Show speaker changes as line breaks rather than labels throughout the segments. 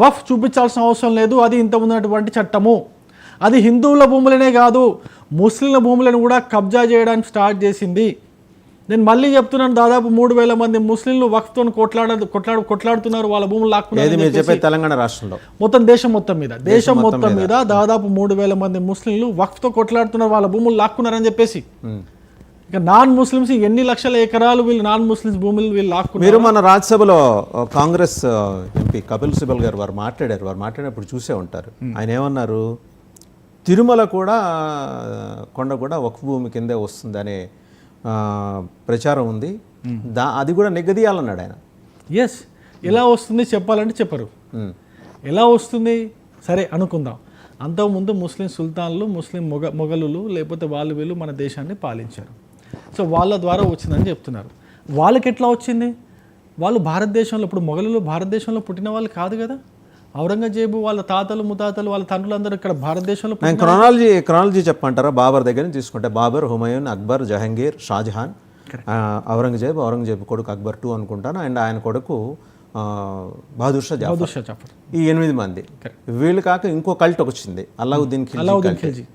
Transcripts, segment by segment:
వఫ్ చూపించాల్సిన అవసరం లేదు, అది ఇంత ఉన్నటువంటి చట్టము. అది హిందువుల భూములనే కాదు, ముస్లింల భూములను కూడా కబ్జా చేయడానికి స్టార్ట్ చేసింది. నేను మళ్ళీ చెప్తున్నాను, దాదాపు 3,000 మంది ముస్లింలు వక్ఫ్తో కొట్లాడుతున్నారు, వాళ్ళ భూములు లాక్కున్నారు.
తెలంగాణ రాష్ట్రంలో
దేశం మొత్తం మీద దాదాపు 3,000 మంది ముస్లింలు వక్ఫ్తో కొట్లాడుతున్నారు, వాళ్ళ భూములు లాక్కున్నారని చెప్పేసి. ఇక నాన్ ముస్లిమ్స్ ఎన్ని లక్షల ఎకరాలు వీళ్ళు నాన్ ముస్లిమ్స్ భూములు వీళ్ళు లాక్కున్నారు.
మీరు మన రాజ్యసభలో కాంగ్రెస్ ఎంపీ కపిల్ సిబల్ గారు వారు మాట్లాడినప్పుడు చూసే ఉంటారు. ఆయన ఏమన్నారు, తిరుమల కూడా కొండ కూడా వక్ఫ్ భూమి కిందే వస్తుంది అనే ప్రచారం ఉంది, అది కూడా నిగదీయాలన్నాడు ఆయన.
ఎస్, ఎలా వస్తుంది చెప్పాలంటే చెప్పరు. ఎలా వస్తుంది సరే అనుకుందాం, అంతకుముందు ముస్లిం సుల్తాన్లు, ముస్లిం మొఘలులు లేకపోతే వీళ్ళు మన దేశాన్ని పాలించారు. సో వాళ్ళ ద్వారా వచ్చిందని చెప్తున్నారు. వాళ్ళకి ఎట్లా వచ్చింది? వాళ్ళు భారతదేశంలో, ఇప్పుడు మొఘలులు భారతదేశంలో పుట్టిన వాళ్ళు కాదు కదా. ఔరంగజేబు వాళ్ళ తాతలు ముతాతలు వాళ్ళ తండ్రులు అందరూ ఇక్కడ భారతదేశంలో.
క్రానాలజీ చెప్పమంటారా? బాబర్ దగ్గర నుంచి తీసుకుంటే బాబర్, హుమయూన్, అక్బర్, జహంగీర్, షాజహాన్, ఔరంగజేబు కొడుకు అక్బర్ 2 అనుకుంటాను, అండ్ ఆయన కొడుకు బహదూర్ షా జాఫర్. ఈ 8 మంది. వీళ్ళు కాక ఇంకో కల్ట్ వచ్చింది, అల్లావుద్దీన్ ఖిల్జీ.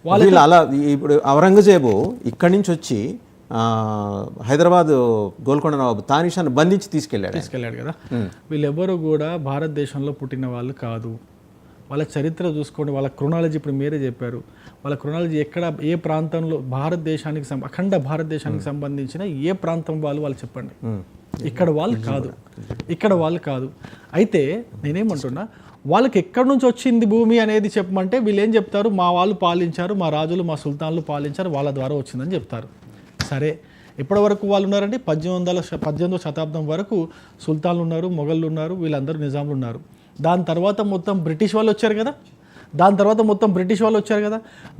వీళ్ళు అలా ఇప్పుడు ఔరంగజేబు ఇక్కడి నుంచి వచ్చి హైదరాబాద్ గోల్కొండ నవాబు తానిషాను బంధించి తీసుకెళ్ళాడు
కదా. వీళ్ళెవరూ కూడా భారతదేశంలో పుట్టిన వాళ్ళు కాదు. వాళ్ళ చరిత్ర చూసుకోండి, వాళ్ళ క్రొనాలజీ ఇప్పుడు మీరే చెప్పారు. వాళ్ళ క్రొనాలజీ ఎక్కడ, ఏ ప్రాంతంలో, భారతదేశానికి అఖండ భారతదేశానికి సంబంధించిన ఏ ప్రాంతం వాళ్ళు చెప్పండి. ఇక్కడ వాళ్ళు కాదు. అయితే నేనేమంటున్నా, వాళ్ళకి ఎక్కడి నుంచి వచ్చింది భూమి అనేది చెప్పమంటే వీళ్ళు ఏం చెప్తారు, మా వాళ్ళు పాలించారు, మా రాజులు మా సుల్తాన్లు పాలించారు, వాళ్ళ ద్వారా వచ్చిందని చెప్తారు. సరే, ఇప్పటి వరకు వాళ్ళు ఉన్నారండి, 18వ శతాబ్దం వరకు సుల్తాన్లు ఉన్నారు, మొఘళ్ళు ఉన్నారు, వీళ్ళందరూ నిజాంలు ఉన్నారు. దాని తర్వాత మొత్తం బ్రిటిష్ వాళ్ళు వచ్చారు కదా.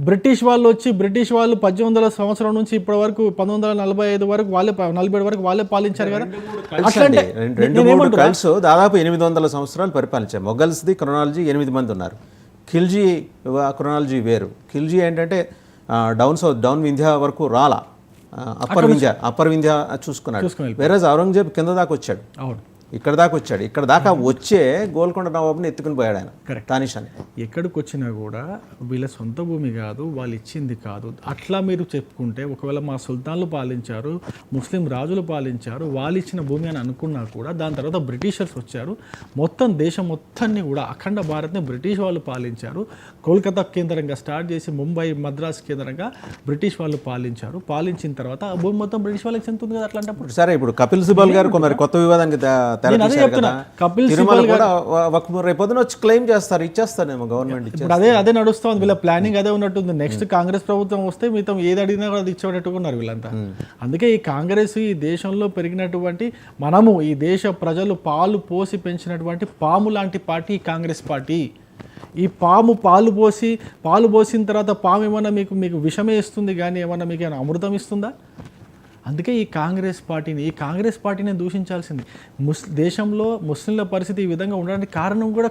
బ్రిటిష్ వాళ్ళు వచ్చి 1800 సంవత్సరం నుంచి ఇప్పటి వరకు 1945 వరకు 47 వరకు వాళ్ళే పాలించారు కదా.
దాదాపు 800 సంవత్సరాలు పరిపాలించారు. మొఘల్స్ది క్రొనాలజీ 8 మంది ఉన్నారు. ఖిల్జీ క్రొనాలజీ వేరు. ఖిల్జీ ఏంటంటే డౌన్ వింధ్యా వరకు రాలా, అప్పర్ వింధ్యా చూసుకున్నాడు. వేరే ఔరంగజేబ్ కింద దాకా వచ్చాడు, ఇక్కడ దాకా వచ్చే గోల్కొండ నవాబుని ఎత్తుకుని పోయాడు ఆయన తానిషాని.
ఎక్కడికి వచ్చినా కూడా వీళ్ళ సొంత భూమి కాదు, వాళ్ళు ఇచ్చింది కాదు. అట్లా మీరు చెప్పుకుంటే, ఒకవేళ మా సుల్తాన్లు పాలించారు, ముస్లిం రాజులు పాలించారు, వాళ్ళు ఇచ్చిన భూమి అని అనుకున్నా కూడా, దాని తర్వాత బ్రిటిషర్స్ వచ్చారు, మొత్తం దేశం మొత్తాన్ని కూడా అఖండ భారత్ని బ్రిటిష్ వాళ్ళు పాలించారు. కోల్కతా కేంద్రంగా స్టార్ట్ చేసి ముంబై, మద్రాస్ కేంద్రంగా బ్రిటిష్ వాళ్ళు పాలించిన తర్వాత ఆ భూమి మొత్తం బ్రిటిష్ వాళ్ళకి చెందుతుంది కదా. అట్లాంటప్పుడు
సరే, ఇప్పుడు కపిల్ సిబల్ గారు మరి కొత్త వివాదానికి రేపొద్దున వచ్చి క్లెయిమ్ చేస్తారు, ఇచ్చేస్తారేమో గవర్నమెంట్.
ఇప్పుడు అదే నడుస్తుంది, వీళ్ళ ప్లానింగ్ అదే ఉన్నట్టుంది. నెక్స్ట్ కాంగ్రెస్ ప్రభుత్వం వస్తే మిగతా ఏది అడిగినా కూడా అది ఇచ్చేటట్టుగా ఉన్నారు వీళ్ళంతా. అందుకే ఈ కాంగ్రెస్, ఈ దేశంలో పెరిగినటువంటి, మనము ఈ దేశ ప్రజలు పాలు పోసి పెంచినటువంటి పాము లాంటి పార్టీ కాంగ్రెస్ పార్టీ. ఈ పాలు పోసిన తర్వాత పాము ఏమన్నా మీకు విషమే ఇస్తుంది కానీ ఏమన్నా మీకు ఏమైనా అమృతం ఇస్తుందా? అందుకే ఈ కాంగ్రెస్ పార్టీని దూషించాల్సింది. దేశంలో ముస్లింల పరిస్థితి ఈ విధంగా ఉండడానికి కారణం కూడా